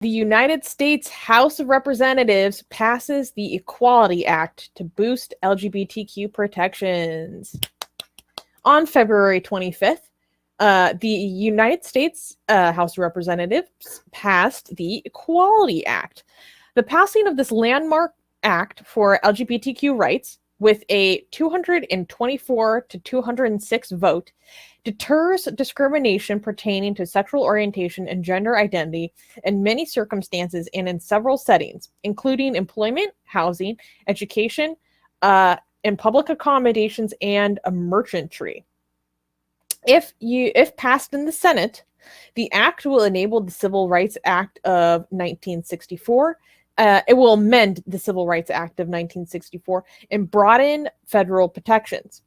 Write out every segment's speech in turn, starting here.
The United States House of Representatives passes the Equality Act to boost LGBTQ protections. On February 25th, the United States House of Representatives passed the Equality Act. The passing of this landmark act for LGBTQ rights, with a 224 to 206 vote, deters discrimination pertaining to sexual orientation and gender identity in many circumstances and in several settings, including employment, housing, education, and public accommodations, and a merchantry. If passed in the Senate, the act will enable the Civil Rights Act of 1964. It will amend the Civil Rights Act of 1964 and broaden federal protections.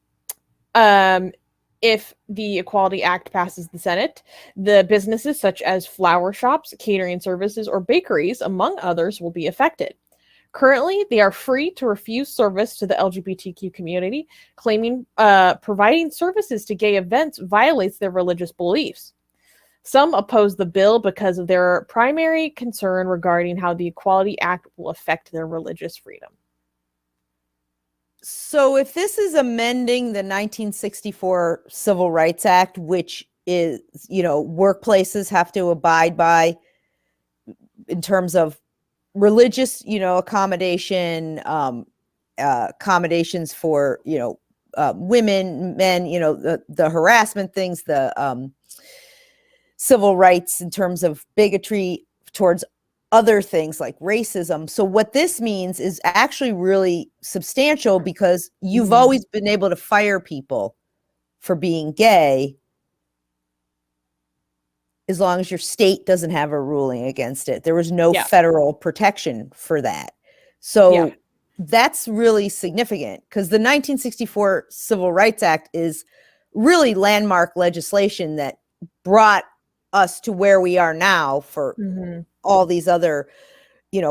If the Equality Act passes the Senate, the businesses such as flower shops, catering services, or bakeries, among others, will be affected. Currently, they are free to refuse service to the LGBTQ community, claiming providing services to gay events violates their religious beliefs. Some oppose the bill because of their primary concern regarding how the Equality Act will affect their religious freedom. So if this is amending the 1964 Civil Rights Act, which is, workplaces have to abide by in terms of religious, accommodation, accommodations for, women, men, the harassment things, the civil rights in terms of bigotry towards other things like racism. So what this means is actually really substantial, because you've always been able to fire people for being gay as long as your state doesn't have a ruling against it. There was no federal protection for that. So that's really significant, because the 1964 Civil Rights Act is really landmark legislation that brought us to where we are now for all these other,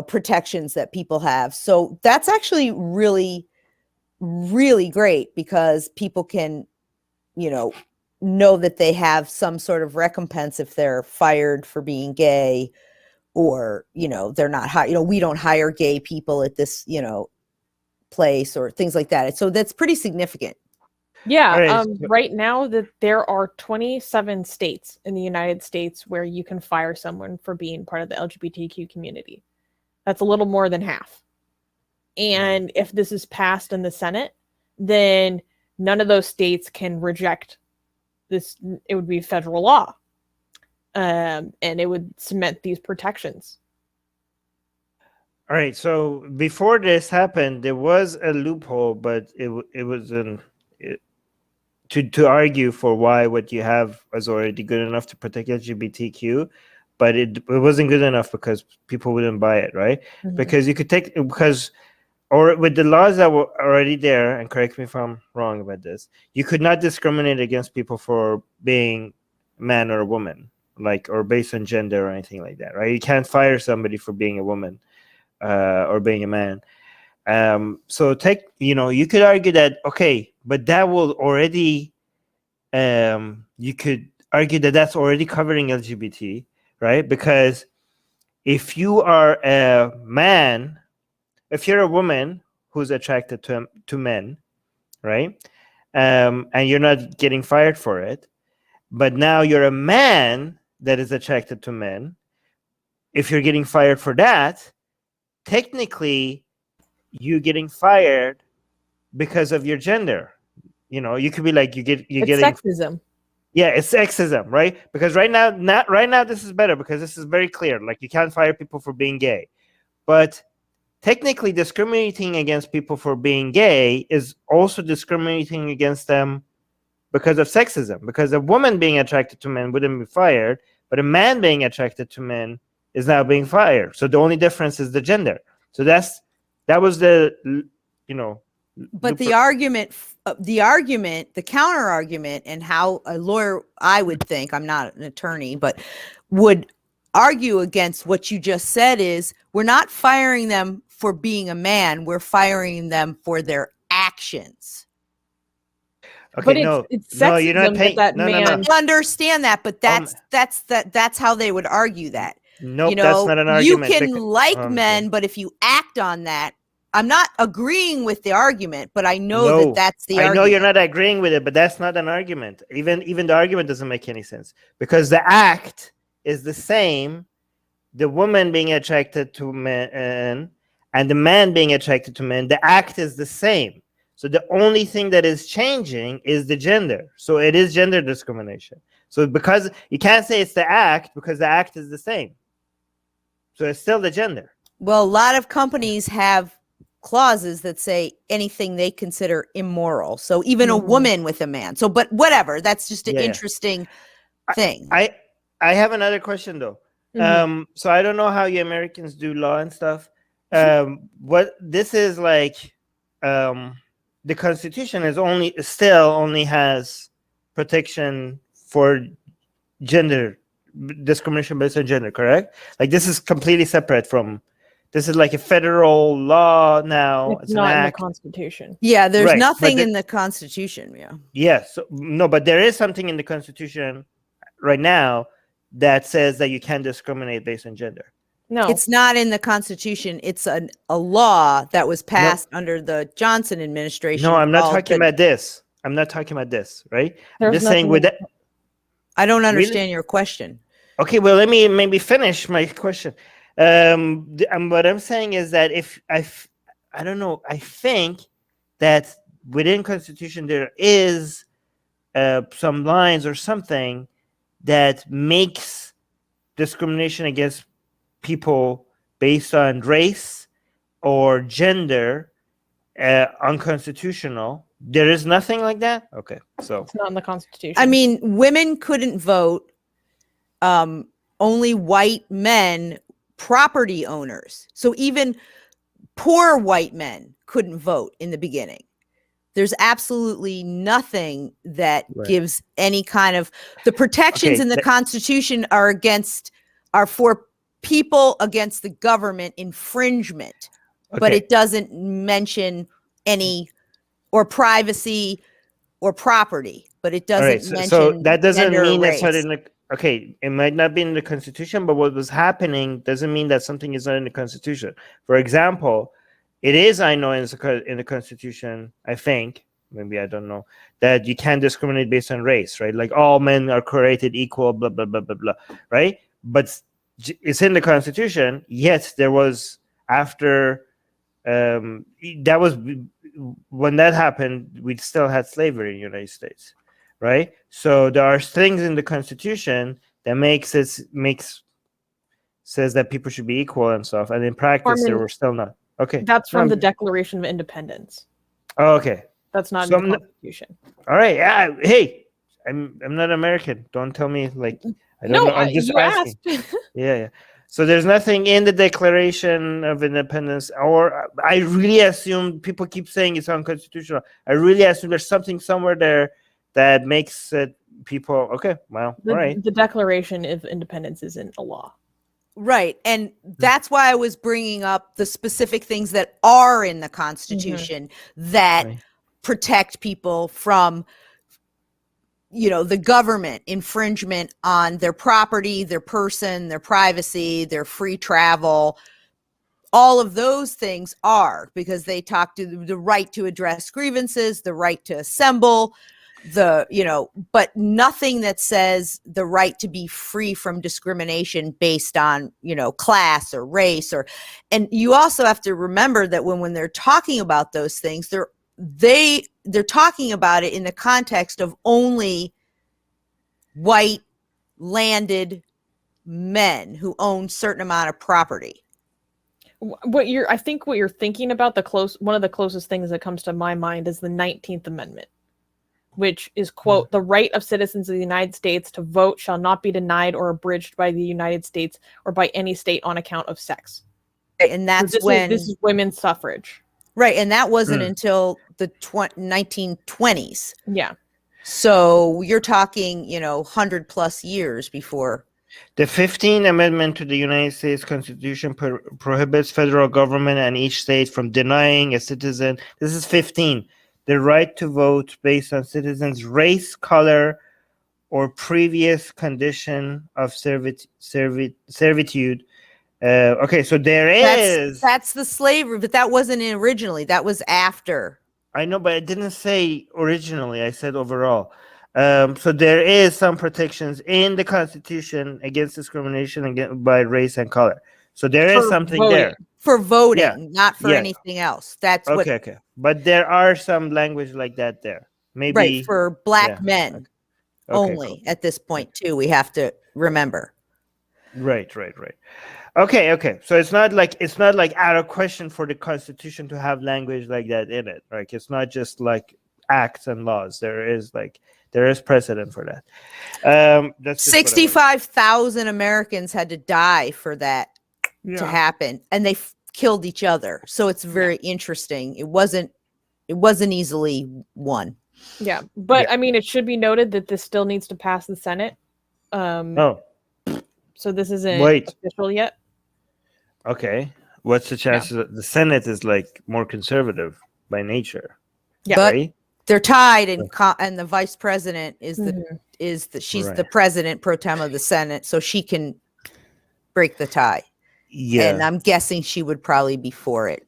protections that people have. So that's actually really, really great, because people can, know that they have some sort of recompense if they're fired for being gay, or, they're not we don't hire gay people at this, place, or things like that. So that's pretty significant. Yeah, right now that there are 27 states in the United States where you can fire someone for being part of the LGBTQ community. That's a little more than half. And if this is passed in the Senate, then none of those states can reject this. It would be federal law. And it would cement these protections. All right, so before this happened, there was a loophole, but it was to argue for why what you have was already good enough to protect LGBTQ, but it wasn't good enough because people wouldn't buy it, right? Because you could or with the laws that were already there, and correct me if I'm wrong about this, you could not discriminate against people for being a man or a woman, or based on gender or anything like that, right? You can't fire somebody for being a woman or being a man. So you could argue that, okay, but that will already, you could argue that that's already covering LGBT, right? Because if you are a man, if you're a woman who's attracted to men, right? And you're not getting fired for it, but now you're a man that is attracted to men, if you're getting fired for that, technically you're getting fired because of your gender. You could be like, you're getting sexism. Yeah, it's sexism, right? Because right now this is better, because this is very clear. You can't fire people for being gay, but technically discriminating against people for being gay is also discriminating against them because of sexism. Because a woman being attracted to men wouldn't be fired, but a man being attracted to men is now being fired. So the only difference is the gender. So that was the But the argument, the counter argument, and how a lawyer, I would think, I'm not an attorney, but would argue against what you just said is, we're not firing them for being a man, we're firing them for their actions. Okay, but it's sexism you're not paying. that No. I understand that, but that's how they would argue that. Nope, that's not an argument. You can like men, but if you act on that, I'm not agreeing with the argument, but I know that that's the argument. I know you're not agreeing with it, but that's not an argument. Even the argument doesn't make any sense, because the act is the same. The woman being attracted to men and the man being attracted to men, the act is the same. So the only thing that is changing is the gender. So it is gender discrimination. So because you can't say it's the act, because the act is the same. So it's still the gender. Well, a lot of companies have clauses that say anything they consider immoral. So even a woman with a man. So, but whatever, that's just an interesting thing. I have another question though. So I don't know how you Americans do law and stuff. What this is like, the Constitution is still only has protection for gender discrimination based on gender, correct? Like this is completely separate from. This is like a federal law now. It's not in the Constitution. Yeah, there's nothing in the Constitution. Yeah. Yes. No, but there is something in the Constitution right now that says that you can't discriminate based on gender. No, it's not in the Constitution. It's a law that was passed under the Johnson administration. No, I'm not talking about this. I'm not talking about this, right? I'm just saying with that. I don't understand your question. Okay, well, let me maybe finish my question. What I'm saying is that I don't know, I think that within Constitution there is some lines or something that makes discrimination against people based on race or gender unconstitutional. There is nothing like that? Okay, so it's not in the Constitution. I mean, women couldn't vote. Only white men, property owners. So even poor white men couldn't vote in the beginning. There's absolutely nothing that gives any kind of the protections in the Constitution are for people against the government infringement, but it doesn't mention any or privacy or property, but it doesn't mention. So that doesn't mean that's not in the. Okay, it might not be in the Constitution, but what was happening doesn't mean that something is not in the Constitution. For example, it is, I know, in the Constitution, I think, maybe I don't know, that you can't discriminate based on race, right? Like all men are created equal, blah, blah, blah, blah, blah, right? But it's in the Constitution, yet there was, after, that was, when that happened, we still had slavery in the United States. Right, so there are things in the Constitution that says that people should be equal and stuff, and in practice, Armin, there were still not. Okay, that's from the Declaration of Independence. Oh, okay, that's not in the Constitution. All right, yeah. Hey, I'm not American. Don't tell me like I don't know. I'm just asking. Yeah. So there's nothing in the Declaration of Independence, or I really assume people keep saying it's unconstitutional. I really assume there's something somewhere there that makes it people okay. Well, all right. The Declaration of Independence isn't a law, right? And that's why I was bringing up the specific things that are in the Constitution that protect people from, the government infringement on their property, their person, their privacy, their free travel. All of those things are because they talk to the right to address grievances, the right to assemble. But nothing that says the right to be free from discrimination based on, class or race and you also have to remember that when they're talking about those things, they're talking about it in the context of only white landed men who own certain amount of property. I think what you're thinking about one of the closest things that comes to my mind is the 19th Amendment, which is, quote, the right of citizens of the United States to vote shall not be denied or abridged by the United States or by any state on account of sex. And that's this is women's suffrage. Right. And that wasn't until the 1920s. Yeah. So you're talking, 100 plus years before. The 15th Amendment to the United States Constitution prohibits federal government and each state from denying a citizen. This is 15. The right to vote based on citizens' race, color, or previous condition of servitude. Okay, so that's the slavery, but that wasn't in originally. That was after. I know, but I didn't say originally. I said overall. So there is some protections in the Constitution against discrimination by race and color. So there is something voting. there For voting, not for anything else. That's okay. But there are some language like that there. Maybe right for black men only cool. at this point too. We have to remember. Right. Okay. So it's not like out of question for the Constitution to have language like that in it. Like it's not just like acts and laws. There is precedent for that. That's 65,000 Americans had to die for that to happen, and they killed each other. So it's very interesting. It wasn't easily won. Yeah, but I mean, it should be noted that this still needs to pass the Senate. So this isn't official yet. Okay. What's the chances that the Senate is like more conservative by nature? Yeah, but they're tied, and the vice president is she's the president pro tem of the Senate, so she can break the tie. Yeah, and I'm guessing she would probably be for it.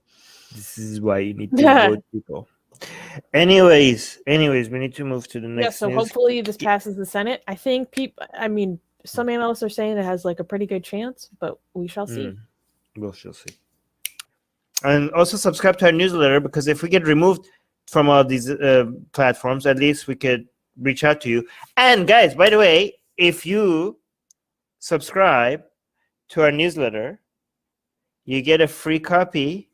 This is why you need to vote, people. Anyways, we need to move to the next. So hopefully this passes the Senate. I think some analysts are saying it has like a pretty good chance, but we shall see. We shall see. And also subscribe to our newsletter, because if we get removed from all these platforms, at least we could reach out to you. And guys, by the way, if you subscribe to our newsletter, you get a free copy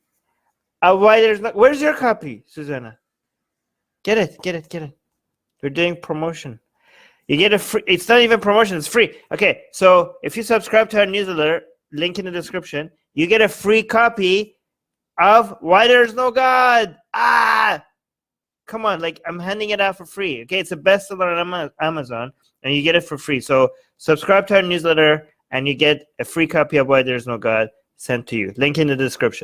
of where's your copy, Susanna? Get it. We're doing promotion. You get a free, it's not even promotion, it's free. Okay, so if you subscribe to our newsletter, link in the description, you get a free copy of Why There's No God. Come on, like I'm handing it out for free. Okay, it's a bestseller on Amazon, and you get it for free. So subscribe to our newsletter, and you get a free copy of Why There's No God sent to you. Link in the description.